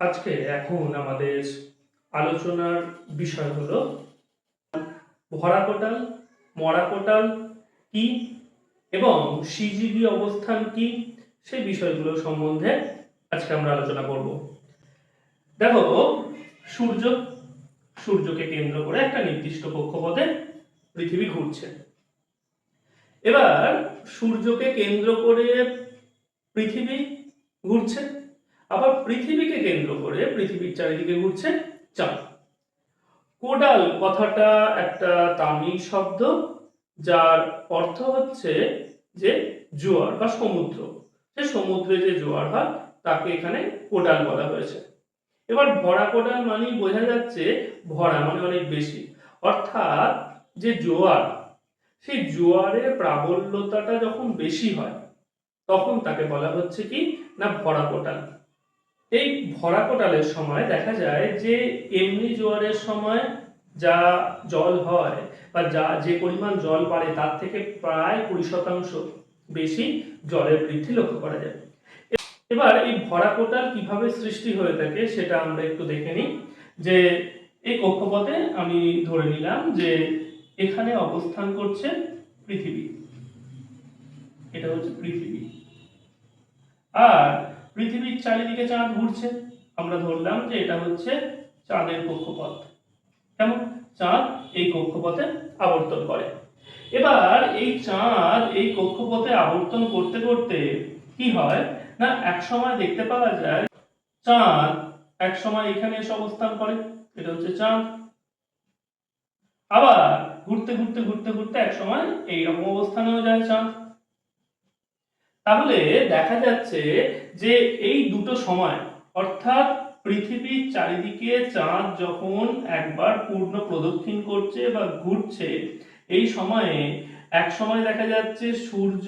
আজকে এখন আমাদের আলোচনার বিষয় হলো ভরা কোটাল, মরা কোটাল কি এবং সিজিবি অবস্থান কি, সেই বিষয়গুলো সম্বন্ধে আজকে আমরা আলোচনা করব। দেখো, সূর্য সূর্যকে কেন্দ্র করে একটা নির্দিষ্ট কক্ষপথে পৃথিবী ঘুরছে। এবার সূর্যকে কেন্দ্র করে পৃথিবী ঘুরছে, আবার পৃথিবীকে কেন্দ্র করে পৃথিবীর চারিদিকে ঘুরছে চাঁদ। কোডাল কথাটা একটা তামিল শব্দ, যার অর্থ হচ্ছে যে জোয়ার বা সমুদ্র। যে সমুদ্রে যে জোয়ার হয় তাকে এখানে কোডাল বলা হয়েছে। এবার ভরা কোডাল মানেই বোঝা যাচ্ছে ভরা মানে অনেক বেশি, অর্থাৎ যে জোয়ার, সেই জোয়ারের প্রাবল্যতাটা যখন বেশি হয় তখন তাকে বলা হচ্ছে কি না ভরা কোটাল। এই ভরা কোটালের সময় দেখা যায় যে এমনি জোয়ারের সময় যা জল হয় বা যে পরিমাণ জল বাড়ে তার থেকে প্রায় 20% বেশি জলের বৃদ্ধি লক্ষ্য করা যায়। এবার এই ভরা কোটাল কিভাবে সৃষ্টি হয়ে থাকে সেটা আমরা একটু দেখে নিই। যে এই কক্ষপথে আমি ধরে নিলাম যে এখানে অবস্থান করছে পৃথিবী, এটা হচ্ছে পৃথিবী, আর পৃথিবীর চারিদিকে চাঁদ ঘুরছে। আমরা ধরলাম যে এটা হচ্ছে চাঁদের কক্ষপথ। কেমন? চাঁদ এই কক্ষপথে আবর্তন করে। এবার এই চাঁদ এই কক্ষপথে আবর্তন করতে করতে কি হয় না, এক সময় দেখতে পাওয়া যায় চাঁদ এক সময় এখানে এসে অবস্থান করে, এটা হচ্ছে চাঁদ। আবার ঘুরতে ঘুরতে ঘুরতে ঘুরতে এক সময় এইরকম অবস্থানেও যায় চাঁদ। তাহলে দেখা যাচ্ছে যে এই দুটো সময়, অর্থাৎ পৃথিবীর চারিদিকে চাঁদ যখন একবার পূর্ণ প্রদক্ষিণ করছে বা ঘুরছে, এই সময়ে এক সময় দেখা যাচ্ছে সূর্য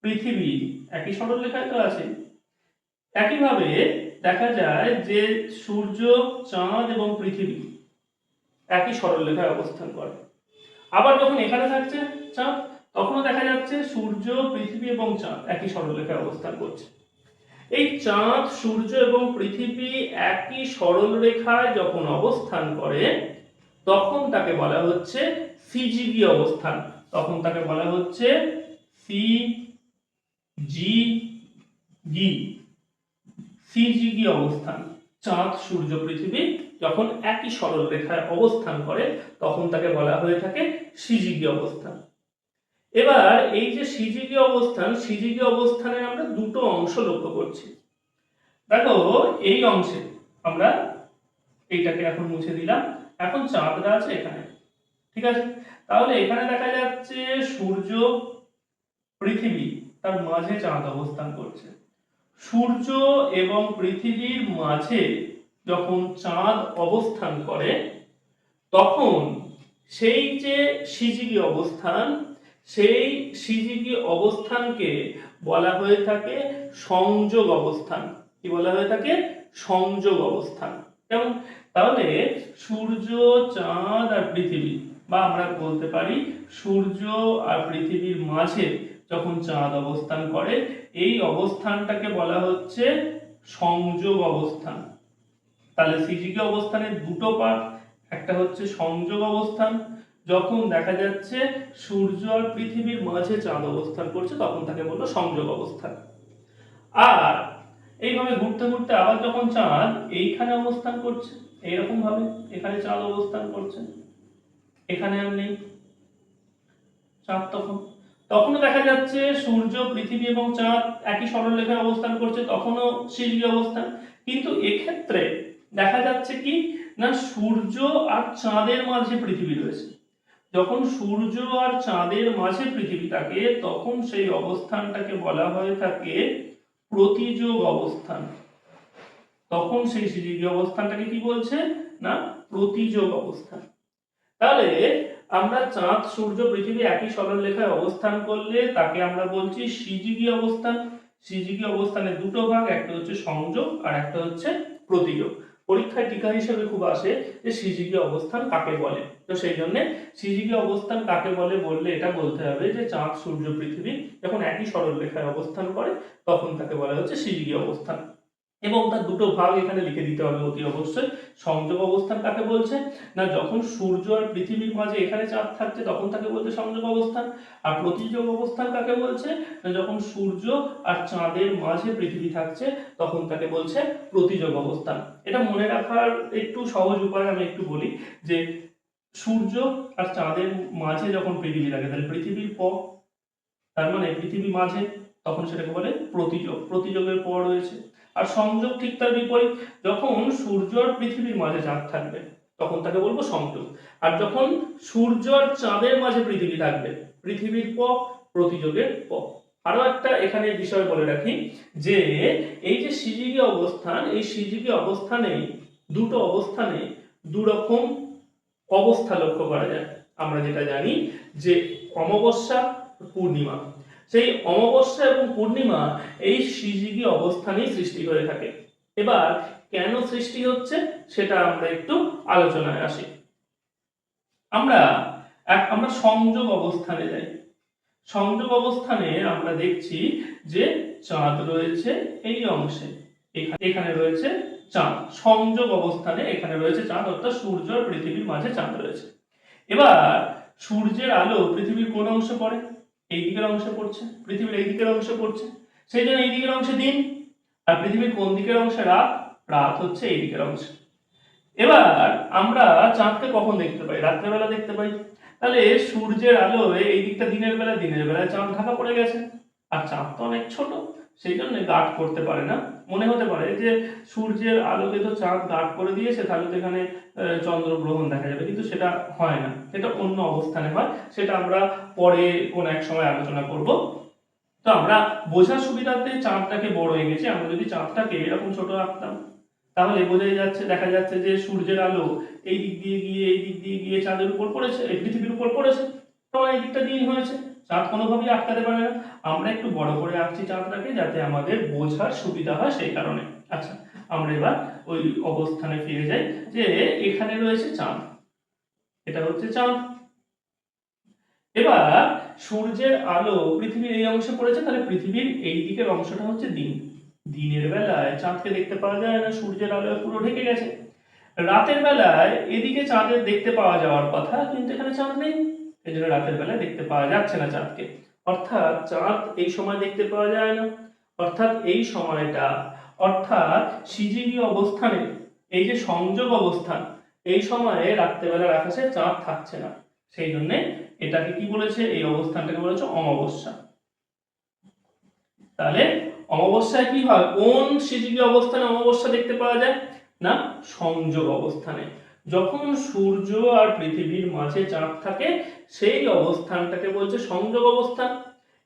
পৃথিবী একই সরলরেখায় তো আছে, একইভাবে দেখা যায় যে সূর্য, চাঁদ এবং পৃথিবী একই সরলরেখায় অবস্থান করে। আবার যখন এখানে থাকছে চাঁদ, তখনও দেখা যাচ্ছে সূর্য, পৃথিবী এবং চাঁদ একই সরলরেখায় অবস্থান করছে। এই চাঁদ, সূর্য এবং পৃথিবী একই সরলরেখায় যখন অবস্থান করে তখন তাকে বলা হচ্ছে সিজিবি অবস্থান। তখন তাকে বলা হচ্ছে সিজিবি, সিজিবি অবস্থান। চাঁদ, সূর্য, পৃথিবী যখন একই সরলরেখায় অবস্থান করে তখন তাকে বলা হয়ে থাকে সিজিবি অবস্থান। এবার এই যে সিজিবি অবস্থান, সিজিবি অবস্থানের আমরা দুটো অংশ লক্ষ্য করছি। দেখো, এই অংশে আমরা এইটাকে এখন মুছে দিলাম, এখন চাঁদটা আছে এখানে, ঠিক আছে? তাহলে এখানে দেখা যাচ্ছে সূর্য, পৃথিবী, তার মাঝে চাঁদ অবস্থান করছে। সূর্য এবং পৃথিবীর মাঝে যখন চাঁদ অবস্থান করে তখন সেই যে সিজিবি অবস্থান, সেই সিজিবি অবস্থানকে বলা হয়ে থাকে সংযোগ অবস্থান। কি বলা হয়ে থাকে? সংযোগ অবস্থান। কেমন? তাহলে সূর্য, চাঁদ আর পৃথিবী, বা আমরা বলতে পারি সূর্য আর পৃথিবীর মাঝে যখন চাঁদ অবস্থান করে এই অবস্থানটাকে বলা হচ্ছে সংযোগ অবস্থান। তাহলে সিজিবি অবস্থানের দুটো পার্ট, একটা হচ্ছে সংযোগ অবস্থান, যখন দেখা যাচ্ছে সূর্য আর পৃথিবীর মাঝে চাঁদ অবস্থান করছে তখন তাকে বললো সংযোগ অবস্থান। আর এইভাবে ঘুরতে ঘুরতে আবার যখন চাঁদ এইখানে অবস্থান করছে, এইরকম ভাবে এখানে চাঁদ অবস্থান করছে, এখানে আর নেই চাঁদ, তখনও দেখা যাচ্ছে সূর্য, পৃথিবী এবং চাঁদ একই সরলরেখায় অবস্থান করছে, তখনও সিজিবি অবস্থান। কিন্তু এক্ষেত্রে দেখা যাচ্ছে কি না, সূর্য আর চাঁদের মাঝে পৃথিবী রয়েছে। যখন সূর্য আর চাঁদের মাঝে পৃথিবী থাকে তখন সেই অবস্থানটাকে বলা হয়ে থাকে প্রতিযোগ অবস্থান। তখন সেই সিজিবি অবস্থানটাকে কি বলছে না, প্রতিযোগ অবস্থান। তাহলে আমরা চাঁদ, সূর্য, পৃথিবী একই সরলরেখায় অবস্থান করলে তাকে আমরা বলছি সিজিবি অবস্থান। সিজিবি অবস্থানের দুটো ভাগ, একটা হচ্ছে সংযোগ আর একটা হচ্ছে প্রতিযোগ। পরীক্ষায় টিকা হিসেবে খুব আসে যে সিজিবি অবস্থান কাকে বলে, তো সেই জন্য সিজিবি অবস্থান কাকে বলে বললে এটা বলতে হবে যে চাঁদ, সূর্য, পৃথিবী যখন একই সরলরেখায় অবস্থান করে তখন তাকে বলা হচ্ছে সিজিবি অবস্থান। এবং তার দুটো ভাগ এখানে লিখে দিতে হবে অতি অবশ্যই। সংযোগ অবস্থান কাকে বলছে না, যখন সূর্য আর পৃথিবীর মাঝে এখানে চাঁদ থাকছে তখন তাকে বলছে সংযোগ অবস্থান। আর প্রতিযোগ অবস্থান কাকে বলছে না, যখন সূর্য আর চাঁদের মাঝে পৃথিবী থাকছে তখন তাকে বলছে প্রতিযোগ অবস্থান। এটা মনে রাখার একটু সহজ উপায় আমি একটু বলি যে সূর্য আর চাঁদের মাঝে যখন পৃথিবী থাকে তাহলে পৃথিবীর তার মানে পৃথিবী মাঝে, তখন সেটাকে বলে প্রতিযোগ, প্রতিযোগের পর রয়েছে। আর সংযোগ ঠিক তার বিপরীত, যখন সূর্য আর পৃথিবীর মাঝে চাঁদ থাকবে তখন তাকে বলবো সংযোগ। আর যখন সূর্য আর চাঁদের মাঝে পৃথিবী থাকবে, পৃথিবীর প্রতিযোগের আরো একটা এখানে বিষয় বলে রাখি যে এই যে সিজিগি অবস্থান, এই সিজিগি অবস্থানে দুটো অবস্থানে দুরকম অবস্থা লক্ষ্য করা যায়। আমরা যেটা জানি যে অমাবস্যা পূর্ণিমা, সেই অমাবস্যা এবং পূর্ণিমা এই সিজিগি অবস্থানেই সৃষ্টি হয়ে থাকে। এবার কেন সৃষ্টি হচ্ছে সেটা আমরা একটু আলোচনায় আসি। আমরা সংযোগ অবস্থানে যাই। সংযোগ অবস্থানে আমরা দেখছি যে চাঁদ রয়েছে এই অংশে, এখানে রয়েছে চাঁদ। সংযোগ অবস্থানে এখানে রয়েছে চাঁদ, অর্থাৎ সূর্য আর পৃথিবীর মাঝে চাঁদ রয়েছে। এবার সূর্যের আলো পৃথিবীর কোন অংশে পড়ে, এই দিকের অংশে পড়ছে, পৃথিবীর এই দিকের অংশে পড়ছে, সেই জন্য এই দিকের অংশে দিন। আর পৃথিবীর কোন দিকের অংশে রাত, রাত হচ্ছে এই দিকের অংশে। এবার আমরা চাঁদকে কখন দেখতে পাই, রাত্রেবেলা দেখতে পাই। তাহলে সূর্যের আলো এই দিকটা দিনের বেলা, দিনের বেলায় চাঁদ ঢাকা পড়ে গেছে। আর চাঁদ তো অনেক ছোট, সেই জন্য গাঢ় করতে পারে না। মনে হতে পারে যে সূর্যের আলোকে তো চাঁদ গাঢ় করে দিয়েছে, তাহলে তো এখানে চন্দ্রগ্রহণ দেখা যাবে, কিন্তু সেটা হয় না, এটা অন্য অবস্থানে হয়। সেটা আমরা পরে কোন এক সময় আলোচনা করব। তো আমরা বোঝার সুবিধার্থে চাঁদটাকে বড় এঁকেছি। আমরা যদি চাঁদটাকে এরকম ছোট আঁকতাম তাহলে বোঝাই যাচ্ছে, দেখা যাচ্ছে যে সূর্যের আলো এই দিক দিয়ে গিয়ে এই দিক দিয়ে গিয়ে চাঁদের উপর পড়েছে, এই পৃথিবীর উপর পড়েছে, তখন এই দিকটা দিন হয়েছে। চাঁদ কোনোভাবেই আটকাতে পারে না। আমরা একটু বড় করে আঁকছি চাঁদটাকে যাতে আমাদের বোঝার সুবিধা হয়, সেই কারণে। আচ্ছা, আমরা এবার ওই অবস্থানে ফিরে যাই যে এখানে রয়েছে চাঁদ, এটা হচ্ছে চাঁদ। এবার সূর্যের আলো পৃথিবীর এই অংশে পড়েছে, তাহলে পৃথিবীর এই দিকের অংশটা হচ্ছে দিন। দিনের বেলায় চাঁদকে দেখতে পাওয়া যায় না, সূর্যের আলো পুরো ঢেকে গেছে। রাতের বেলায় এদিকে চাঁদের দেখতে পাওয়া যাওয়ার কথা, কিন্তু এখানে চাঁদ নেই, এই জন্য রাতের বেলায় দেখতে পাওয়া যাচ্ছে না চাঁদকে। অর্থাৎ চাঁদ এই সময় দেখতে পাওয়া যায় না, অর্থাৎ এই সময়টা, অর্থাৎ সিজিবি অবস্থানে এই যে সংযোগ অবস্থান, এই সময়ে রাত্রেবেলার আকাশে চাঁদ থাকছে না। সেই জন্য এটাকে কি বলেছে, এই অবস্থানটাকে বলেছে অমাবস্যা। তাহলে অমাবস্যায় কি হয়, কোন সিজিবি অবস্থানে অমাবস্যা দেখতে পাওয়া যায় না, সংযোগ অবস্থানে। যখন সূর্য আর পৃথিবীর মাঝে চাঁদ থাকে সেই অবস্থানটাকে বলছে সংযোগ অবস্থান,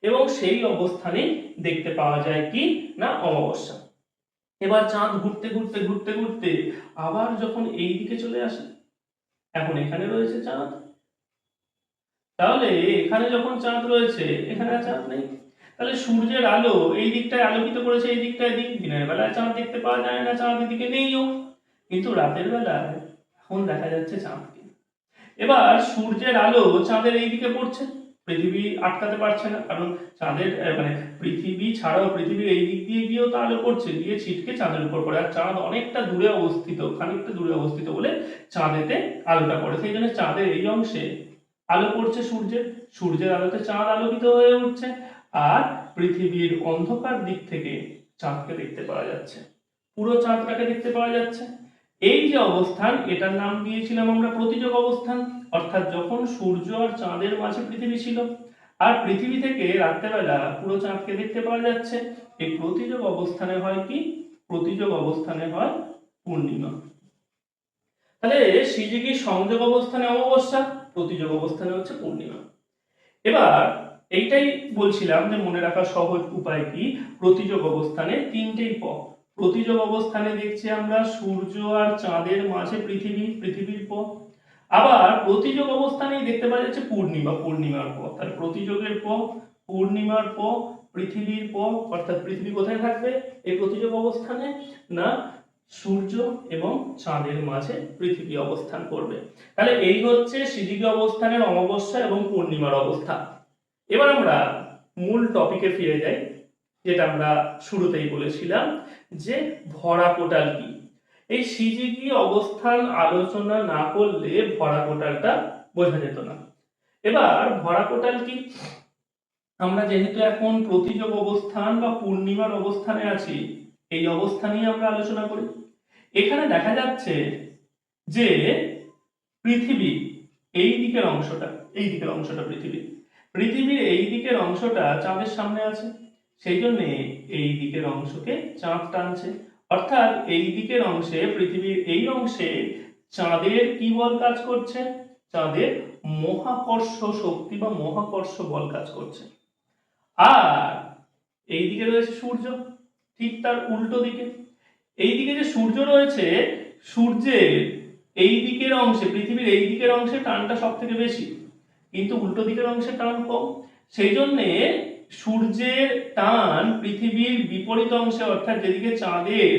এবং সেই অবস্থানে দেখতে পাওয়া যায় কি না অমাবস্যা। এবার চাঁদ ঘুরতে ঘুরতে ঘুরতে ঘুরতে আবার যখন এই দিকে চলে আসে, এখন এখানে রয়েছে চাঁদ, তাহলে এখানে যখন চাঁদ রয়েছে এখানে চাঁদ নেই। তাহলে সূর্যের আলো এই দিকটায় আলোকিত করেছে, এই দিকটায় দিন, দিনের বেলায় চাঁদ দেখতে পাওয়া যায় না, চাঁদ এদিকে নেইও, কিন্তু রাতের বেলায় এখন দেখা যাচ্ছে চাঁদকে। এবার সূর্যের আলো চাঁদের এই দিকে পড়ছে, পৃথিবী আটকাতে পারছে না, কারণ চাঁদের মানে পৃথিবী ছাড়াও পৃথিবীর এই দিক দিয়ে গিয়েও তো আলো পড়ছে, গিয়ে ছিটকে চাঁদের উপর পড়ে। আর চাঁদ অনেকটা দূরে অবস্থিত, খানিকটা দূরে অবস্থিত বলে চাঁদেতে আলোটা পড়ে, সেই জন্য চাঁদের এই অংশে আলো পড়ছে সূর্যের, সূর্যের আলোতে চাঁদ আলোকিত হয়ে উঠছে, আর পৃথিবীর অন্ধকার দিক থেকে চাঁদকে দেখতে পাওয়া যাচ্ছে, পুরো চাঁদটাকে দেখতে পাওয়া যাচ্ছে। এই যে অবস্থান, এটার নাম দিয়েছিলাম আমরা প্রতিযোগ অবস্থান। অর্থাৎ যখন সূর্য আর চাঁদের মাঝে পৃথিবী ছিল, আর পৃথিবী থেকে রাত্রেবেলা পুরো চাঁদকে দেখতে পাওয়া যাচ্ছে, এই প্রতিযোগ অবস্থানে হয় কি, প্রতিযোগ অবস্থানে হয় পূর্ণিমা। তাহলে সিজিকি সংযোগ অবস্থানে অমাবস্যা, প্রতিযোগ অবস্থানে হচ্ছে পূর্ণিমা। এবার এইটাই বলছিলাম যে মনে রাখার সহজ উপায় কি, প্রতিযোগ অবস্থানে তিনটেই পথ। প্রতিযোগ অবস্থানে দেখছি আমরা সূর্য আর চাঁদের মাঝে পৃথিবী, পৃথিবীর পথ। আবার প্রতিযোগ অবস্থানেই দেখতে পাওয়া যাচ্ছে পূর্ণিমা, পূর্ণিমার পথ। আর প্রতিযোগের পথ, পূর্ণিমার পথ, পৃথিবীর পথ, অর্থাৎ পৃথিবী কোথায় থাকবে এই প্রতিযোগ অবস্থানে না, সূর্য এবং চাঁদের মাঝে পৃথিবী অবস্থান করবে। তাহলে এই হচ্ছে সিজিবি অবস্থানের অমাবস্যা এবং পূর্ণিমার অবস্থা। এবার আমরা মূল টপিকে ফিরে যাই। যেটা আমরা শুরুতেই বলেছিলাম যে ভরা কোটাল কি। এই সিজিগি অবস্থান আলোচনা না করলে ভরা কোটালটা বোঝা যেত না। এবার ভরা কোটাল কি, আমরা যেহেতু এখন প্রতিযোগ অবস্থান বা পূর্ণিমার অবস্থানে আছি, এই অবস্থানেই আমরা আলোচনা করি। এখানে দেখা যাচ্ছে যে পৃথিবী এই দিকের অংশটা পৃথিবীর এই দিকের অংশটা চাঁদের সামনে আছে, সেই জন্য এই দিকের অংশকে চাঁদ টানছে। অর্থাৎ এই দিকের অংশে, পৃথিবীর এই অংশে চাঁদের কি বল কাজ করছে? চাঁদের মহাকর্ষ শক্তি বা মহাকর্ষ বল কাজ করছে। আর এই দিকে রয়েছে সূর্য, ঠিক তার উল্টো দিকে। এই দিকে যে সূর্য রয়েছে, সূর্যের এই দিকের অংশে, পৃথিবীর এই দিকের অংশে টানটা সব থেকে বেশি, কিন্তু উল্টো দিকের অংশে টান কম। সেই জন্যে সূর্যের টান পৃথিবীর বিপরীত অংশে, অর্থাৎ যেদিকে চাঁদের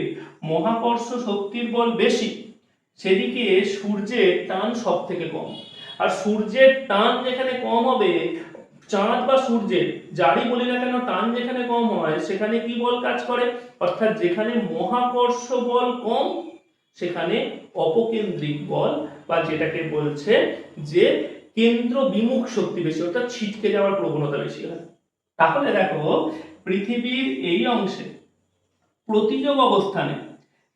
মহাকর্ষ শক্তির বল বেশি, সেদিকে সূর্যের টান সব থেকে কম। আর সূর্যের টান যেখানে কম হবে, চাঁদ বা সূর্যের যারই বলি না কেন টান যেখানে কম হয়, সেখানে কি বল কাজ করে? অর্থাৎ যেখানে মহাকর্ষ বল কম, সেখানে অপকেন্দ্রিক বল বা যেটাকে বলছে যে কেন্দ্র বিমুখ শক্তি বেশি, অর্থাৎ ছিটকে যাওয়ার প্রবণতা বেশি হয়। তাহলে দেখো, পৃথিবীর এই অংশে প্রতিযোগ অবস্থানে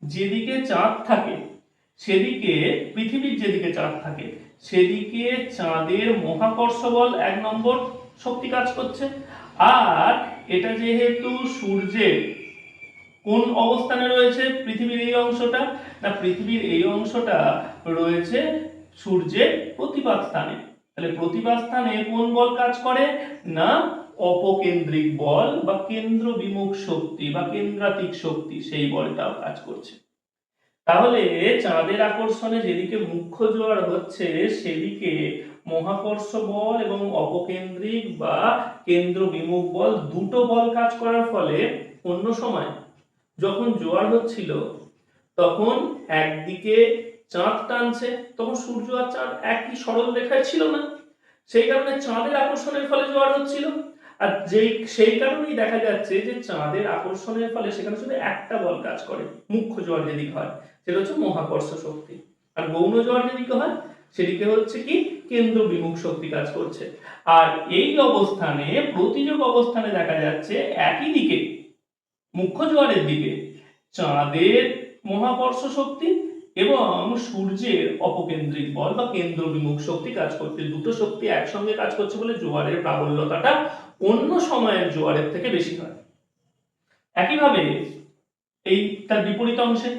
যেদিকে চাঁদ থাকে, সেদিকে পৃথিবীর যেদিকে চাঁদ থাকে, সেদিকে চাঁদের মহাকর্ষ বল 1 নম্বর শক্তি কাজ করছে। আর এটা যেহেতু সূর্যের কোন অবস্থানে রয়েছে, পৃথিবীর এই অংশটা, না পৃথিবীর এই অংশটা রয়েছে সূর্যের প্রতিপাত স্থানে। তাহলে প্রতিপাত স্থানে কোন বল কাজ করে? না অপকেন্দ্রিক বল বা কেন্দ্র বিমুখ শক্তি বা কেন্দ্রাতিক শক্তি, সেই বলটাও কাজ করছে। তাহলে চাঁদের আকর্ষণে যেদিকে মুখ্য জোয়ার হচ্ছে, সেদিকে মহাকর্ষ বল এবং অপকেন্দ্রিক বা কেন্দ্র বিমুখ বল, দুটো বল কাজ করার ফলে অন্য সময় যখন জোয়ার হচ্ছিল, তখন একদিকে চাঁদ টানছে, তখন সূর্য আর চাঁদ একই সরল রেখায় ছিল না, সেই কারণে চাঁদের আকর্ষণের ফলে জোয়ার হচ্ছিল। আর সেই কারণেই দেখা যাচ্ছে যে চাঁদের আকর্ষণের ফলে সেখানে শুধু একটা বল কাজ করে, মুখ্য জোয়ার যেদিকে হয় সেটা হচ্ছে মহাকর্ষ শক্তি, আর গৌণ জোয়ার যেদিকে হয় সেদিকে হচ্ছে কি কেন্দ্র বিমুখ শক্তি কাজ করছে। আর এই অবস্থানে, প্রতিযোগ অবস্থানে দেখা যাচ্ছে একই দিকে, মুখ্য জোয়ারের দিকে চাঁদের মহাকর্ষ শক্তি এবং সূর্যের অপকেন্দ্রিক বল বা কেন্দ্র বিমুখ শক্তি কাজ করছে। দুটো শক্তি একসঙ্গে কাজ করছে বলে জোয়ারের প্রাবল্যতাটা অন্য সময়ের জোয়ারের থেকে বেশি হয়। একইভাবে এই তার বিপরীত অংশে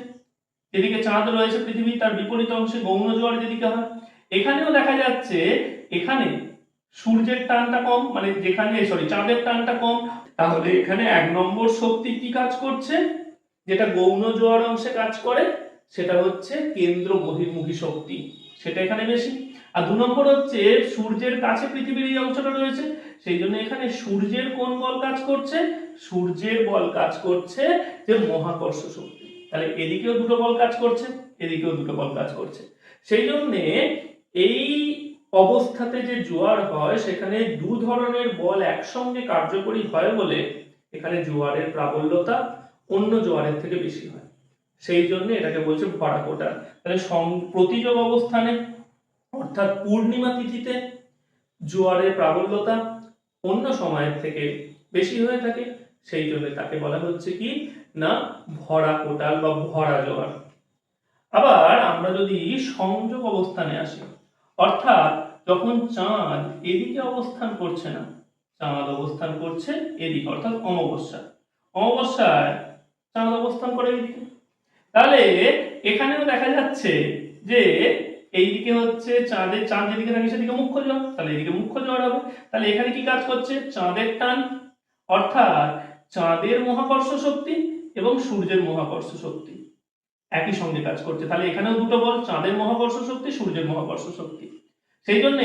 যেদিকে চাঁদ রয়েছে পৃথিবী, তার বিপরীত অংশে গৌণ জোয়ার যেদিকে হয়, এখানেও দেখা যাচ্ছে এখানে সূর্যের টানটা কম, মানে যেখানে চাঁদের টানটা কম। তাহলে এখানে 1 নম্বর শক্তি কি কাজ করছে? যেটা গৌণ জোয়ার অংশে কাজ করে, সেটা হচ্ছে কেন্দ্র বহির্মুখী শক্তি, সেটা এখানে বেশি। আর 2 নম্বর হচ্ছে সূর্যের কাছে পৃথিবীর এই অংশটা রয়েছে, সেই জন্য এখানে সূর্যের কোন বল কাজ করছে? সূর্যের বল কাজ করছে যে মহাকর্ষ শক্তি। তাহলে এদিকেও দুটো বল কাজ করছে, এদিকেও দুটো বল কাজ করছে। সেই জন্য এই অবস্থাতে যে জোয়ার হয়, সেখানে দু ধরনের বল একসঙ্গে কার্যকরী হয় বলে এখানে জোয়ারের প্রাবল্যতা অন্য জোয়ারের থেকে বেশি হয়। সেই জন্য এটাকে বলছে ভরা কোটাল। তাহলে প্রতিযোগ অবস্থানে অর্থাৎ পূর্ণিমা তিথিতে জোয়ারের প্রাবল্যতা অন্য সময়ের থেকে বেশি হয়ে থাকে, সেই জন্য তাকে বলা হচ্ছে কি না ভরা কোটাল বা ভরা জোয়ার। আবার আমরা যদি সংযোগ অবস্থানে আসি, অর্থাৎ যখন চাঁদ এদিকে অবস্থান করছে না, চাঁদ অবস্থান করছে এদিকে, অর্থাৎ অমাবস্যায় চাঁদ অবস্থান করে এদিকে, তাহলে এখানেও দেখা যাচ্ছে যে এইদিকে হচ্ছে চাঁদ যেদিকে থাকে সেদিকে মুখ্য জোয়ার, তাহলে এদিকে মুখ্য জোয়ার হবে। তাহলে এখানে কি কাজ করছে? চাঁদের টান, অর্থাৎ চাঁদের মহাকর্ষ শক্তি এবং সূর্যের মহাকর্ষ শক্তি একই সঙ্গে কাজ করছে। তাহলে এখানেও দুটো বল, চাঁদের মহাকর্ষ শক্তি, সূর্যের মহাকর্ষ শক্তি। সেই জন্য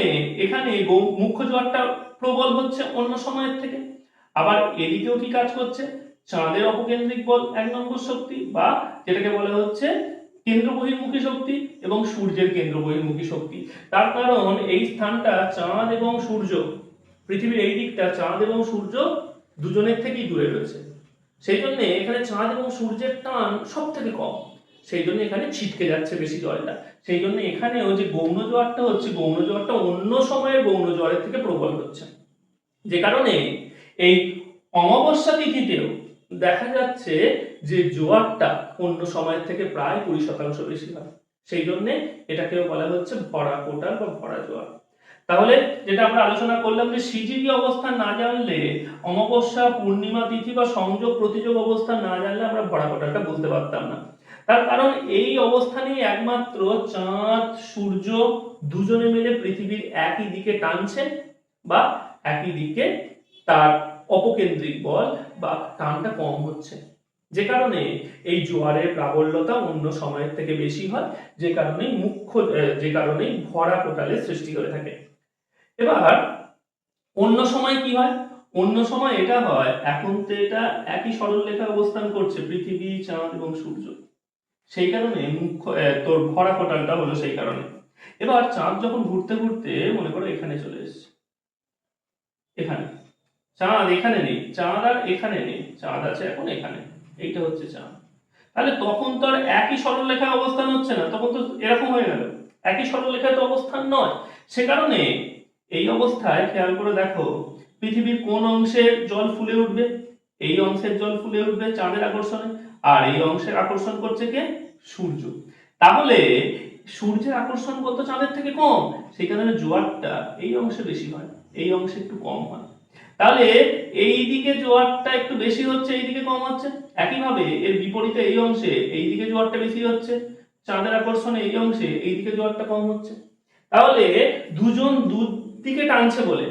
এখানে মুখ্য জোয়ারটা প্রবল হচ্ছে অন্য সময়ের থেকে। আবার এদিকেও কি কাজ করছে? চাঁদের অপকেন্দ্রিক বল 1 নম্বর শক্তি বা যেটাকে বলা হচ্ছে কেন্দ্র বহির্মুখী শক্তি এবং সূর্যের কেন্দ্র বহির্মুখী শক্তি। তার কারণ এই স্থানটা চাঁদ এবং সূর্য, পৃথিবীর এই দিকটা চাঁদ এবং সূর্য দুজনের থেকেই দূরে রয়েছে। সেই জন্য এখানে চাঁদ এবং সূর্যের টান সব থেকে কম, সেই জন্য এখানে ছিটকে যাচ্ছে বেশি জলটা। সেই জন্য এখানেও যে গৌণ জোয়ারটা হচ্ছে, গৌণ জোয়ারটা অন্য সময়ের গৌণ জোয়ারের থেকে প্রবল হচ্ছে, যে কারণে এই অমাবস্যা তিথিতেও দেখা যাচ্ছে যে জোয়ারটা অন্য সময়ের থেকে প্রায় 20% বেশি হয়। সেই জন্য এটাকেও বলা হচ্ছে ভরা কোটাল বা ভরা জোয়ার। তাহলে যেটা আমরা আলোচনা করলাম যে সিজিবি অবস্থান না জানলে, অমাবস্যা, পূর্ণিমা তিথি বা সংযোগ প্রতিযোগ অবস্থান না জানলে আমরা ভরা কোটালটা বুঝতে পারতাম না। তার কারণ এই অবস্থানেই একমাত্র চাঁদ সূর্য দুজনে মিলে পৃথিবীর একই দিকে টানছে বা একই দিকে তার অপকেন্দ্রিক বল বা টানটা কম হচ্ছে, যে কারণে এই জোয়ারের প্রাবল্যতা অন্য সময়ের থেকে বেশি হয়, যে কারণেই ভরা কোটালের সৃষ্টি হয়ে থাকে। এবার অন্য সময় কি হয়? অন্য সময় এটা হয়, এখন তো এটা একই সরলরেখায় অবস্থান করছে পৃথিবী, চাঁদ এবং সূর্য, সেই কারণে তোর ভরা কোটালটা হলো সেই কারণে। এবার চাঁদ যখন ঘুরতে ঘুরতে মনে করো এখানে চলে এসছে, এখানে চাঁদ এখানে নেই, চাঁদ আর এখানে নেই, চাঁদ আছে এখন এখানে, এইটা হচ্ছে চাঁদ। তাহলে তখন তো আর একই সরলরেখায় অবস্থান হচ্ছে না, তখন তো এরকম হয়ে গেল, একই সরলরেখায় তো অবস্থান নয়। সে কারণে এই অবস্থায় খেয়াল করে দেখো, পৃথিবীর কোন অংশের জল ফুলে উঠবে? এই অংশের জল ফুলে উঠবে চাঁদের আকর্ষণে, আর এই অংশের আকর্ষণ করছে কে? সূর্য। তাহলে সূর্যের আকর্ষণ কত চাঁদের থেকে কম, সেই কারণে জোয়ারটা এই অংশে বেশি হয়, এই অংশে একটু কম হয়। তাহলে এই দিকে জোয়ারটা একটু বেশি হচ্ছে, এই দিকে কম হচ্ছে। একইভাবে এর বিপরীতে এই অংশে এই দিকে জোয়ারটা বেশি হচ্ছে, চাঁদের আকর্ষণে এই অংশে এই দিকে জোয়ারটা কম হচ্ছে। তাহলে দুজন দুদিকে টানছে বলে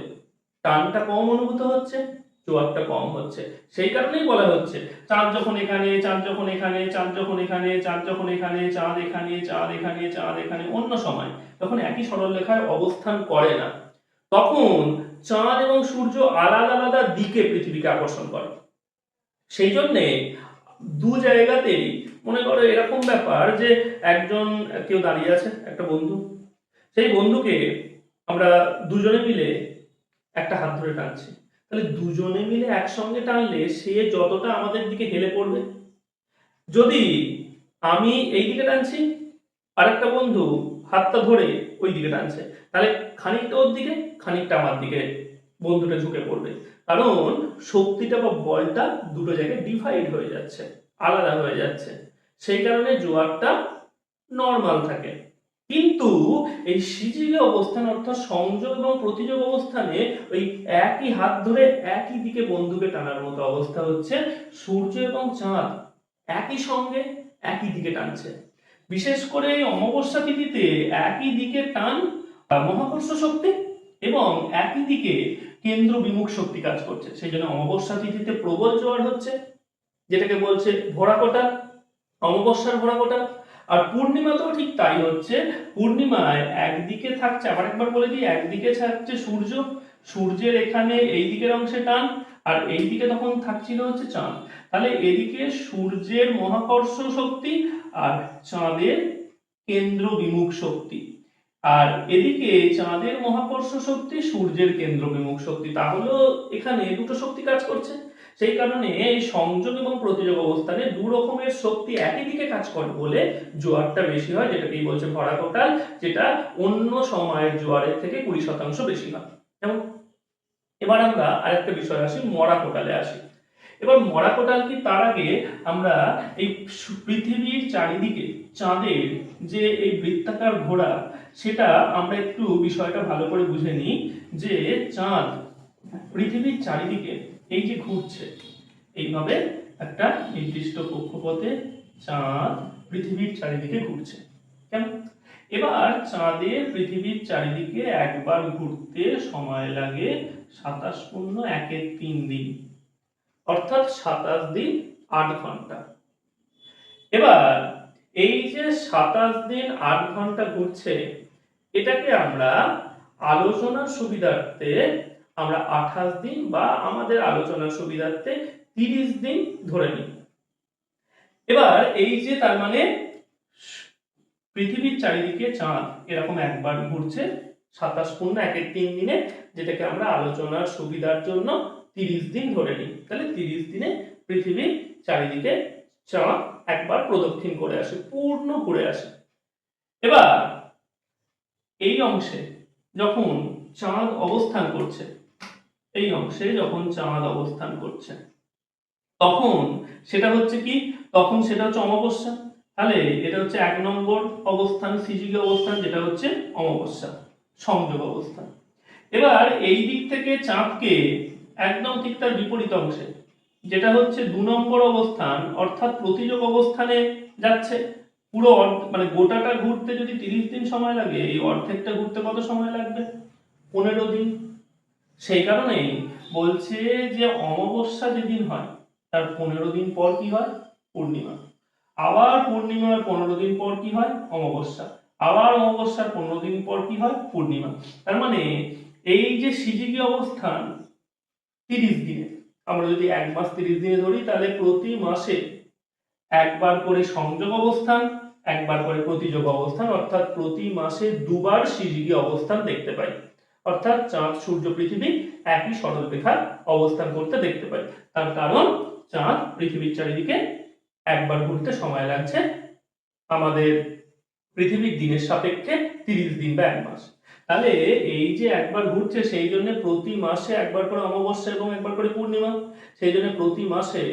টানটা কম অনুভূত হচ্ছে, জোয়ারটা কম হচ্ছে। সেই কারণেই বলা হচ্ছে চাঁদ যখন এখানে, চাঁদ যখন এখানে, চাঁদ যখন এখানে, চাঁদ যখন এখানে, চাঁদ এখানে, চাঁদ এখানে, চাঁদ এখানে, অন্য সময় যখন একই সরলরেখায় অবস্থান করে না, তখন চাঁদ এবং সূর্য আলাদা আলাদা দিকে পৃথিবীকে আকর্ষণ করে। সেই জন্যে দু জায়গাতেই মনে করো এরকম ব্যাপার যে একজন কেউ দাঁড়িয়ে আছে, একটা বন্ধু, সেই বন্ধুকে আমরা দুজনে মিলে একটা হাত ধরে টানছি, তাহলে দুজনে মিলে একসঙ্গে টানলে সে যতটা আমাদের দিকে হেলে পড়বে। যদি আমি এই দিকে টানছি, আরেকটা বন্ধু হাতটা ধরে ওই দিকে টানছে, তাহলে খানিকটা ওর দিকে, খানিকটা আমার দিকে বন্ধুটা ঝুঁকে পড়বে, কারণ শক্তিটা বা বলটা দুটো জায়গায় ডিভাইড হয়ে যাচ্ছে, আলাদা হয়ে যাচ্ছে। সেই কারণে জোয়ারটা নর্মাল থাকে। কিন্তু এই সিজিবি অবস্থান অর্থাৎ সংযোগ এবং প্রতিযোগ অবস্থানে ওই একই হাত ধরে একই দিকে বন্ধুকে টানার মতো অবস্থা হচ্ছে, সূর্য এবং চাঁদ একই সঙ্গে একই দিকে টানছে। বিশেষ করে এই অমাবস্যা তিথিতে একই দিকে টান মহাকর্ষ শক্তি এবং একই দিকে কেন্দ্র বিমুখ শক্তি কাজ করছে, সেই জন্য অমাবস্যা তিথিতে প্রবল জোয়ার হচ্ছে, যেটাকে বলছে ভরা কোটাল, অমাবস্যার ভরা কোটাল। আর পূর্ণিমাতেও ঠিক তাই হচ্ছে, পূর্ণিমায় একদিকে থাকছে, আবার একবার বলে দিই, একদিকে থাকছে সূর্য, সূর্যের এখানে এই দিকের অংশে টান, আর এই দিকে তখন থাকছিল হচ্ছে চাঁদ। তাহলে এদিকে সূর্যের মহাকর্ষ শক্তি আর চাঁদের কেন্দ্র বিমুখ শক্তি, আর এদিকে চাঁদের মহাকর্ষ শক্তি, সূর্যের কেন্দ্র বিমুখ শক্তি, তাহলে এখানে দুটো শক্তি কাজ করছে। সেই কারণে এই সংযোগ এবং প্রতিযোগ অবস্থানে দু রকমের শক্তি একই দিকে কাজ করে বলে জোয়ারটা বেশি হয়, যেটাকেই বলছে ভরা কোটাল, যেটা অন্য সময়ের জোয়ারের থেকে 20% বেশি হয়। যেমন এবার আমরা আরেকটা বিষয় আসি, মরা কোটালে আসি। এবার মরা কোটাল কি, তার আগে আমরা এই পৃথিবীর চারিদিকে চাঁদের যে এই বৃত্তাকার ঘোরা, সেটা আমরা একটু বিষয়টা ভালো করে বুঝে নিই। যে চাঁদ পৃথিবীর চারিদিকে এই যে ঘুরছে, এইভাবে একটা নির্দিষ্ট কক্ষপথে চাঁদ পৃথিবীর চারিদিকে ঘুরছে, কেমন? এবার চাঁদের পৃথিবীর চারিদিকে একবার ঘুরতে সময় লাগে 27.1 দিন, অর্থাৎ 27 দিন 8 ঘন্টা। এবার এই যে 27 দিন 8 ঘন্টা ঘুরছে, এটাকে আমরা আলোচনার সুবিধার্থে আমরা 28 দিন বা আমাদের আলোচনার সুবিধার্থে 30 দিন ধরে নিই। এবার এই যে তার মানে পৃথিবীর চারিদিকে চাঁদ এরকম একবার ঘুরছে 27.1 দিনে, যেটাকে আমরা আলোচনার সুবিধার জন্য 30 দিন ধরে নিই। তাহলে 30 দিনে পৃথিবীর চারিদিকে চাঁদ একবার প্রদক্ষিণ করে আসে, পূর্ণ ঘুরে আসে। এবার এই অংশে যখন চাঁদ অবস্থান করছে, এই অংশে যখন চাঁদ অবস্থান করছে তখন সেটা হচ্ছে কি, তখন সেটা হচ্ছে অমাবস্যা। তাহলে এটা হচ্ছে 1 নম্বর অবস্থান, সিজিকে অবস্থান, যেটা হচ্ছে অমাবস্যা, সংযোগ অবস্থান। এবার এই দিক থেকে চাঁদকে একদম ঠিক তার বিপরীত অংশে, যেটা হচ্ছে 2 নম্বর অবস্থান অর্থাৎ প্রতিযোগ অবস্থানে যাচ্ছে। পুরো মানে গোটাটা ঘুরতে যদি 30 দিন সময় লাগে, এই অর্ধেকটা ঘুরতে কত সময় লাগবে? 15 দিন। সেই কারণেই বলছে যে অমাবস্যা যেদিন হয় তার 15 দিন পর কি হয়? পূর্ণিমা। আবার পূর্ণিমার 15 দিন পর কি হয়? অমাবস্যা। আবার অমাবস্যার 15 দিন পর কি হয়? পূর্ণিমা। তার মানে এই যে সিজিকি অবস্থান 30 দিনে, আমরা যদি 1 মাস 30 দিনে ধরি, তাহলে প্রতি মাসে একবার করে সংযোগ অবস্থান, একবার করে প্রতিযোগ অবস্থান, অর্থাৎ প্রতি মাসে দুবার সিজিকি অবস্থান দেখতে পাই। অর্থাৎ চাঁদ, সূর্য, পৃথিবী একই সরল রেখায় অবস্থান করতে দেখতে পাই। তার কারণ চাঁদ পৃথিবীর চারিদিকে একবার ঘুরতে সময় লাগছে আমাদের পৃথিবীর দিনের সাপেক্ষে 30 দিন বা 1 মাস। তাহলে এই যে একবার ঘুরছে, সেই জন্য প্রতি মাসে একবার করে অমাবস্যা এবং একবার করে পূর্ণিমা, সেই জন্য প্রতি মাসে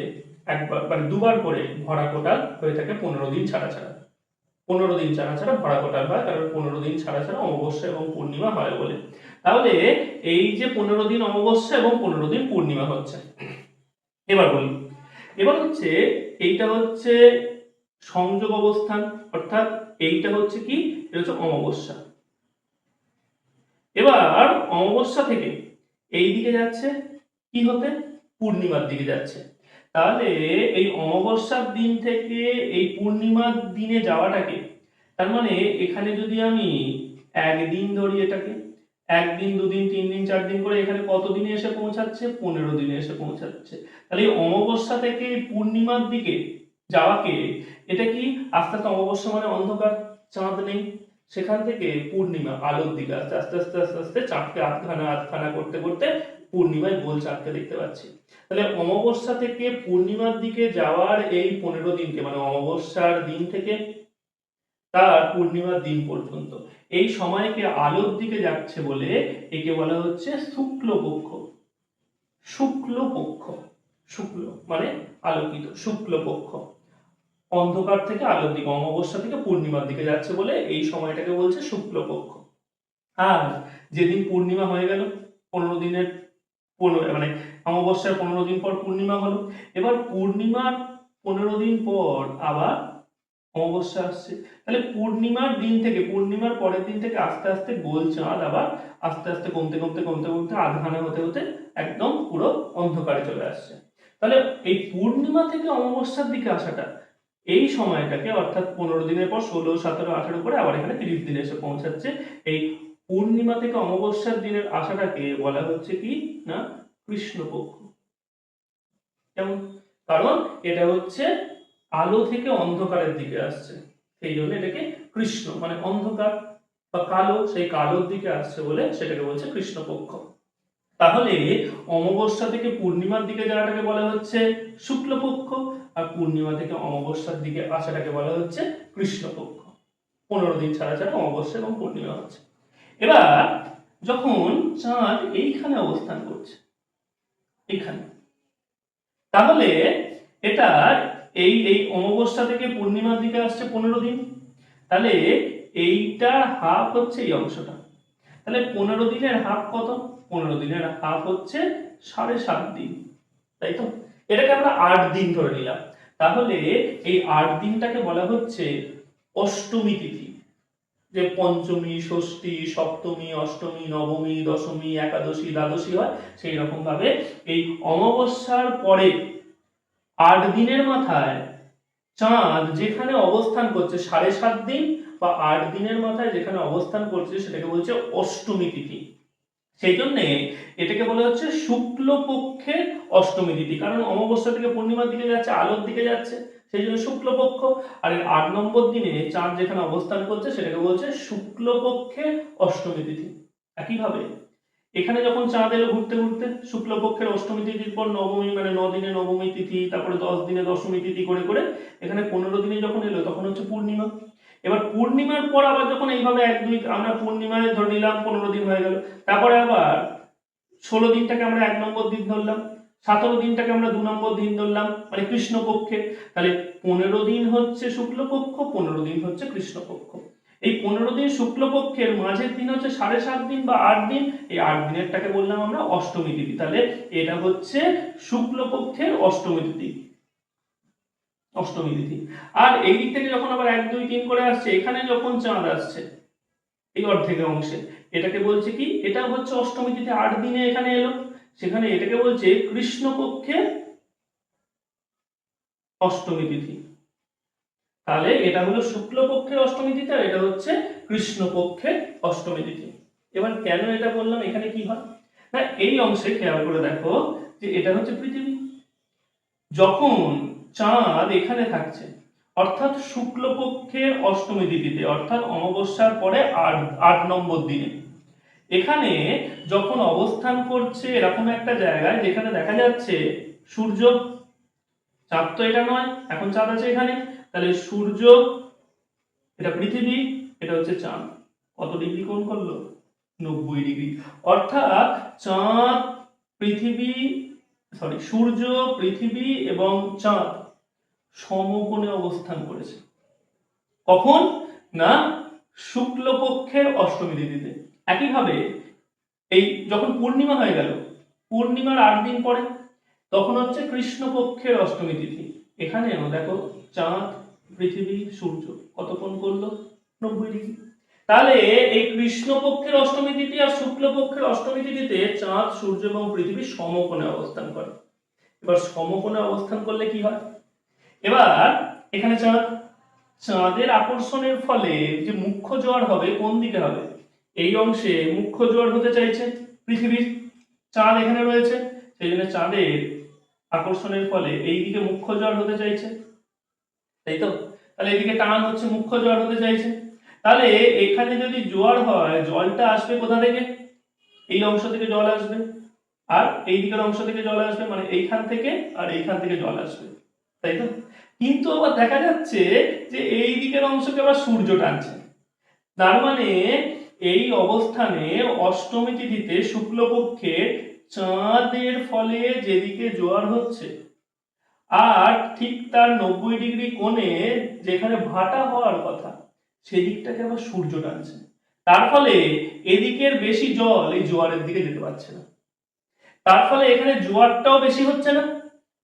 একবার মানে দুবার করে ভরা কোটাল হয়ে থাকে 15 দিন ছাড়া ছাড়া। 15 দিন ছাড়া ছাড়া ভরা কোটাল হয়, কারণ 15 দিন ছাড়া ছাড়া অমাবস্যা এবং পূর্ণিমা হয় বলে। তাহলে এই যে 15 দিন অমাবস্যা এবং 15 দিন পূর্ণিমা হচ্ছে। এবার বলি, এবার হচ্ছে এইটা হচ্ছে সংযোগ অবস্থান, অর্থাৎ এইটা হচ্ছে কি, এটা হচ্ছে অমাবস্যা। এবার অমাবস্যা থেকে এই দিকে যাচ্ছে কি হতে? পূর্ণিমার দিকে যাচ্ছে। তাহলে এই অমাবস্যার দিন থেকে এই পূর্ণিমার দিনে যাওয়াটাকে, তার মানে এখানে যদি আমি একদিন ধরি, এটাকে 1 দিন 2 দিন 3 দিন 4 দিন করে, এখানে কত দিনে এসে পৌঁছাচ্ছে? 15 দিনে এসে পৌঁছাচ্ছে। তাহলে এই অমাবস্যা থেকে পূর্ণিমার দিকে যাওয়াকে, এটা কি আস্তে আস্তে, অমাবস্যা মানে অন্ধকার, চাঁদ নেই, সেখান থেকে পূর্ণিমা আলোর দিকে আস্তে আস্তে আস্তে আস্তে আস্তে চাঁদকে আধখানা আধখানা করতে করতে পূর্ণিমায় গোল চাঁদকে দেখতে পাচ্ছি। তাহলে অমাবস্যা থেকে পূর্ণিমার দিকে যাওয়ার এই 15 দিনকে, মানে অমাবস্যার দিন থেকে তার পূর্ণিমার দিন পর্যন্ত, এই সময়কে আলোর দিকে যাচ্ছে বলে একে বলা হচ্ছে শুক্লপক্ষ। শুক্লপক্ষ, শুক্ল মানে আলোকিত, শুক্লপক্ষ। অন্ধকার থেকে আলোর দিকে, অমাবস্যা থেকে পূর্ণিমার দিকে যাচ্ছে বলে এই সময়টাকে বলছে শুক্লপক্ষ। আর যেদিন পূর্ণিমা হয়ে গেল, 15 দিনের মানে অমাবস্যার 15 দিন পর পূর্ণিমা হলো, এবার পূর্ণিমার 15 দিন পর আবার অমাবস্যা আসছে। তাহলে পূর্ণিমার দিন থেকে, পূর্ণিমার পরের দিন থেকে আস্তে আস্তে গোল চাঁদ আবার আস্তে আস্তে কমতে কমতে কমতে কমতে আধখানা হতে হতে একদম পুরো অন্ধকারে চলে আসছে। তাহলে এই পূর্ণিমা থেকে অমাবস্যার দিকে আসাটা, এই সময়টাকে, অর্থাৎ 15 দিনের পর 16, 17, 18 করে আবার এখানে 30 দিনে এসে পৌঁছাচ্ছে, এই পূর্ণিমা থেকে অমাবস্যার দিনের আসাটাকে বলা হচ্ছে কি না, কৃষ্ণপক্ষ। কেমন? কারণ এটা হচ্ছে আলো থেকে অন্ধকারের দিকে আসছে, সেই জন্য এটাকে কৃষ্ণ মানে অন্ধকার বা কালো, সেই কালোর দিকে আসছে বলে সেটাকে বলছে কৃষ্ণপক্ষ। তাহলে অমাবস্যা থেকে পূর্ণিমার দিকে যাওয়াটাকে বলা হচ্ছে শুক্লপক্ষ, আর পূর্ণিমা থেকে অমাবস্যার দিকে আসাটাকে বলা হচ্ছে কৃষ্ণপক্ষ। 15 দিন ছাড়া ছাড়া অমাবস্যা এবং পূর্ণিমা হচ্ছে। এবার যখন চাঁদ এইখানে অবস্থান করছে, এইখানে, তাহলে এটা এই এই অমাবস্যা থেকে পূর্ণিমার দিকে আসছে 15 দিন, তাহলে এইটার হাফ হচ্ছে এই অংশটা। তাহলে 15 দিনের হাফ কত? 15 দিনের হাফ হচ্ছে 7.5 দিন, তাই তো? এটাকে আমরা 8 দিন ধরে নিলাম। তাহলে এই 8 দিনটাকে বলা হচ্ছে অষ্টমী তিথি। যে পঞ্চমী, ষষ্ঠী, সপ্তমী, অষ্টমী, নবমী, দশমী, একাদশী, দ্বাদশী হয়, সেই রকম ভাবে এই অমাবস্যার পরে 8 দিনের মাথায় চাঁদ যেখানে অবস্থান করছে 7.5 দিন বা 8 দিনের মাথায় যেখানে অবস্থান করছে, সেটাকে বলছে অষ্টমী তিথি। সেই জন্য এটাকে বলা হচ্ছে শুক্লপক্ষের অষ্টমী তিথি, কারণ অমাবস্যা থেকে পূর্ণিমার দিকে যাচ্ছে, আলোর দিকে যাচ্ছে, সেই জন্য শুক্লপক্ষ। আর এই 8 নম্বর দিনে চাঁদ যেখানে অবস্থান করছে, সেটাকে বলছে শুক্লপক্ষের অষ্টমী তিথি। একইভাবে এখানে যখন চাঁদ এলো ঘুরতে ঘুরতে শুক্লপক্ষের অষ্টমী তিথির পর নবমী, মানে 9 দিনে নবমী তিথি, তারপরে 10 দিনে দশমী তিথি করে করে এখানে 15 দিনে যখন এলো তখন হচ্ছে পূর্ণিমা। এবার পূর্ণিমার পর আবার যখন এইভাবে 1 2 আমরা পূর্ণিমায় ধরে নিলাম 15 দিন হয়ে গেল, তারপরে আবার 16 দিনটাকে আমরা 1 নম্বর দিন ধরলাম, 17 দিনটাকে আমরা 2 নম্বর দিন ধরলাম, মানে কৃষ্ণপক্ষে। তাহলে 15 দিন হচ্ছে শুক্লপক্ষ, 15 দিন হচ্ছে কৃষ্ণপক্ষ। এই 15 দিন শুক্লপক্ষের মাঝের দিন হচ্ছে 7.5 দিন বা 8 দিন, এই 8 দিনেরটাকে বললাম আমরা অষ্টমী তিথি। তাহলে এটা হচ্ছে শুক্লপক্ষের অষ্টমী তিথি, অষ্টমী তিথি। আর এই দিক থেকে যখন আবার 1 2 3 করে আসছে, এখানে যখন চাঁদ আসছে এই অর্ধেকের অংশে, এটাকে বলছে কি, এটা হচ্ছে অষ্টমী তিথি, 8 দিনে এখানে এলো, সেখানে এটাকে বলছে কৃষ্ণপক্ষের অষ্টমী তিথি। তাহলে এটা হলো শুক্লপক্ষের অষ্টমী তিথি আর এটা হচ্ছে কৃষ্ণপক্ষের অষ্টমী তিথি। এবার কেন এটা বললাম, এখানে কি হয় না, এই অংশে খেয়াল করে দেখো যে এটা হচ্ছে পৃথিবী। যখন চাঁদ এখানে থাকছে অর্থাৎ শুক্লপক্ষের অষ্টমী তিথিতে, অর্থাৎ অমাবস্যার পরে 8 নম্বর দিনে এখানে যখন অবস্থান করছে এরকম একটা জায়গায় যেখানে দেখা যাচ্ছে সূর্য, চাঁদ তো এটা নয়, এখন চাঁদ আছে এখানে, তাহলে সূর্য, এটা পৃথিবী, এটা হচ্ছে চাঁদ, কত ডিগ্রি কোণ করলো, 90 ডিগ্রি। অর্থাৎ চাঁদ, পৃথিবী, সূর্য, পৃথিবী এবং চাঁদ সমকোণে অবস্থান করেছে। কখন না, শুক্লপক্ষের অষ্টমী তিথিতে। একইভাবে এই যখন পূর্ণিমা হয়ে গেল, পূর্ণিমার 8 দিন পরে তখন হচ্ছে কৃষ্ণপক্ষের অষ্টমী তিথি। এখানেও দেখো চাঁদ, পৃথিবী, সূর্য কত কোণ করলো, 90 ডিগ্রি। তাহলে এই কৃষ্ণপক্ষের অষ্টমী তিথি আর শুক্লপক্ষের অষ্টমী তিথিতে চাঁদ, সূর্য এবং পৃথিবী সমকোণে অবস্থান করে। এবার সমকোণে অবস্থান করলে কি হয়, এবার এখানে চাঁদ, চাঁদের আকর্ষণের ফলে যে মুখ্য জোয়ার হবে কোন দিকে হবে, এই অংশে মুখ্য জোয়ার হতে চাইছে পৃথিবীর, চাঁদ এখানে রয়েছে সেই জন্য চাঁদের আকর্ষণের ফলে এই দিকে মুখ্য জোয়ার হতে চাইছে, তাই তো। তাহলে এদিকে টান হচ্ছে, মুখ্য জোয়ার হতে চাইছে। তাহলে এখানে যদি জোয়ার হয় জলটা আসবে কোথা থেকে, এই অংশ থেকে জল আসবে আর এই দিকের অংশ থেকে জল আসবে, মানে এইখান থেকে আর এইখান থেকে জল আসবে, তাই তো। কিন্তু আবার দেখা যাচ্ছে যে এই দিকের অংশকে আবার সূর্য টানছে, তার মানে এই অবস্থানে অষ্টমী তিথিতে শুক্লপক্ষে চাঁদের ফলে যেদিকে জোয়ার হচ্ছে আর ঠিক তার 90 ডিগ্রি কোণে যেখানে ভাটা হওয়ার কথা সেই দিকটাকে আবার সূর্য টানছে, তার ফলে এদিকের বেশি জল এই জোয়ারের দিকে যেতে পারছে না, তার ফলে এখানে জোয়ারটাও বেশি হচ্ছে না,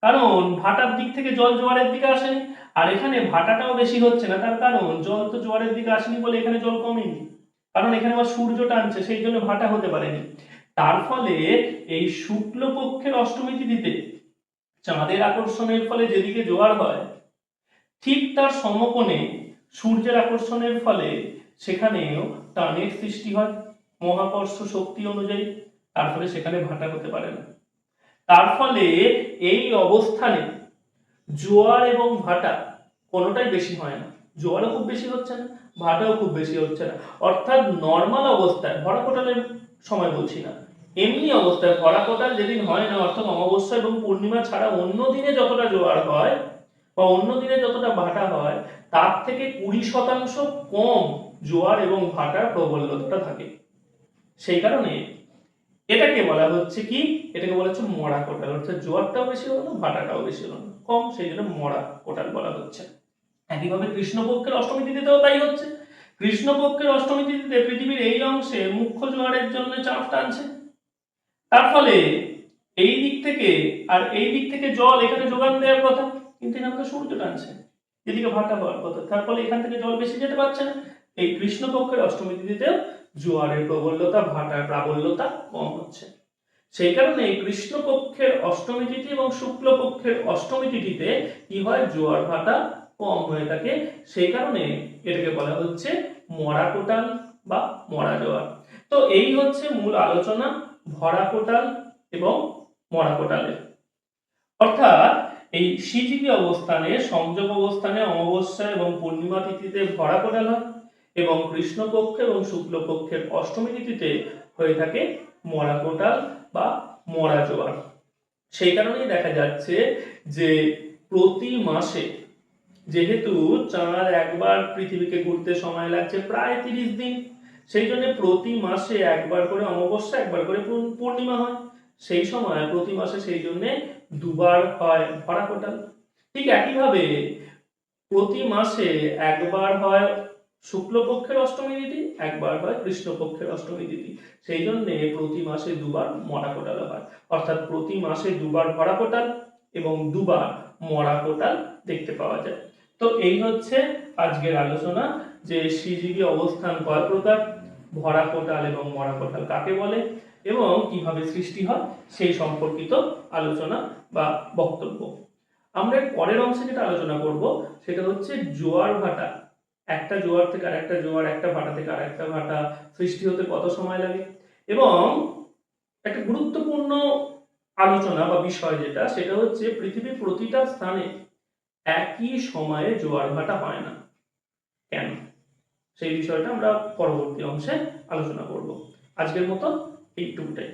কারণ ভাটার দিক থেকে জল জোয়ারের দিকে আসেনি, আর এখানে ভাটাটাও বেশি হচ্ছে না, তার কারণ জল তো জোয়ারের দিকে আসেনি বলে এখানে জল কমেনি, কারণ এখানে আবার সূর্য টানছে সেই জন্য ভাটা হতে পারেনি। তার ফলে এই শুক্লপক্ষের অষ্টমী তিথিতে চাঁদের আকর্ষণের ফলে যেদিকে জোয়ার হয় ঠিক তার সমকোণে সূর্যের আকর্ষণের ফলে সেখানেও টানের সৃষ্টি হয় মহাকর্ষ শক্তি অনুযায়ী, তার ফলে সেখানে ভাটা হতে পারে না। তার ফলে এই অবস্থানে জোয়ার এবং ভাটা কোনোটাই বেশি হয় না, জোয়ারও খুব বেশি হচ্ছে না, ভাটাও খুব বেশি হচ্ছে না। অর্থাৎ নর্মাল অবস্থায়, ভরা কোটালের সময় বলছি না, এমনি অবস্থায় ভরা কোটাল যেদিন হয় না, অর্থাৎ অমাবস্যা এবং পূর্ণিমা ছাড়া অন্য দিনে যতটা জোয়ার হয় বা অন্য দিনে যতটা ভাটা হয় তার থেকে 20% কম জোয়ার এবং ভাটার প্রবলতাটা থাকে। সেই কারণে এটাকে বলা হচ্ছে কি, এটাকে বলা হচ্ছে মরা কোটাল, অর্থাৎ জোয়ারটাও বেশি হলো না ভাটাটাও বেশি হলো না, কম, সেই জন্য মরা কোটাল বলা হচ্ছে। একইভাবে কৃষ্ণপক্ষের অষ্টমী তিথিতেও তাই হচ্ছে, কৃষ্ণপক্ষের অষ্টমী তিথিতে পৃথিবীর এই অংশে মুখ্য জোয়ারের জন্য চাপ টানছে, তার ফলে এই দিক থেকে আর এই দিক থেকে জল এখানে যোগান দেওয়ার কথা, কিন্তু এখানে তো সূর্য টানছে যেদিকে ভাটা হওয়ার কথা, তার ফলে এখান থেকে জল বেশি যেতে পারছে না। এই কৃষ্ণপক্ষের অষ্টমী তিথিতেও জোয়ারের প্রবলতা, ভাটার প্রাবল্যতা কম হচ্ছে। সেই কারণে এই কৃষ্ণপক্ষের অষ্টমী তিথি এবং শুক্লপক্ষের অষ্টমী তিথিতে কি হয়, জোয়ার ভাটা কম হয়ে থাকে, সেই কারণে এটাকে বলা হচ্ছে মরা কোটাল বা মরা জোয়ার। তো এই হচ্ছে মূল আলোচনা ভরা কোটাল এবং মরা কোটালের। অর্থাৎ এই সিজিপি অবস্থানে, সংযোগ অবস্থানে অমাবস্যা এবং পূর্ণিমা তিথিতে ভরা কোটাল হয় এবং কৃষ্ণপক্ষ এবং শুক্লপক্ষের অষ্টমী তিথিতে হয়ে থাকে মরা কোটাল বা মরা জোয়ার। সেই কারণেই দেখা যাচ্ছে যে প্রতি মাসে, যেহেতু চাঁদ একবার পৃথিবীকে ঘুরতে সময় লাগছে প্রায় 30 দিন, সেই জন্য প্রতি মাসে একবার করে অমাবস্যা, একবার করে পূর্ণিমা হয়। সেই সময় প্রতি মাসে সেই জন্য দুবার হয় ভরা কোটাল। ঠিক একইভাবে প্রতি মাসে একবার হয় শুক্লপক্ষের অষ্টমী তিথি, একবার হয় কৃষ্ণপক্ষের অষ্টমী তিথি। সেই জন্য প্রতি মাসে দুবার মরা কোটাল হয়, অর্থাৎ প্রতি মাসে দুবার ভরা কোটাল এবং দুবার মরা কোটাল দেখতে পাওয়া যায়। তো এই হচ্ছে আজকের আলোচনা যে সিজিবি অবস্থান কয় প্রকার, ভরা কোটাল এবং মরা কোটাল কাকে বলে এবং কিভাবে সৃষ্টি হয় সেই সম্পর্কিত আলোচনা বা বক্তব্য। আমরা পরের অংশে যেটা আলোচনা করব সেটা হচ্ছে জোয়ার ভাটা। একটা জোয়ার থেকে আরেকটা জোয়ার, একটা ভাটা থেকে আরেকটা ভাটা সৃষ্টি হতে কত সময় লাগে, এবং একটা গুরুত্বপূর্ণ আলোচনা বা বিষয় যেটা, সেটা হচ্ছে পৃথিবীর প্রতিটা স্থানে একই সময়ে জোয়ার ভাটা হয় না, কেন? সেই বিষয়টা আমরা পরবর্তী অংশে আলোচনা করব। আজকের মতো এইটুকুটাই।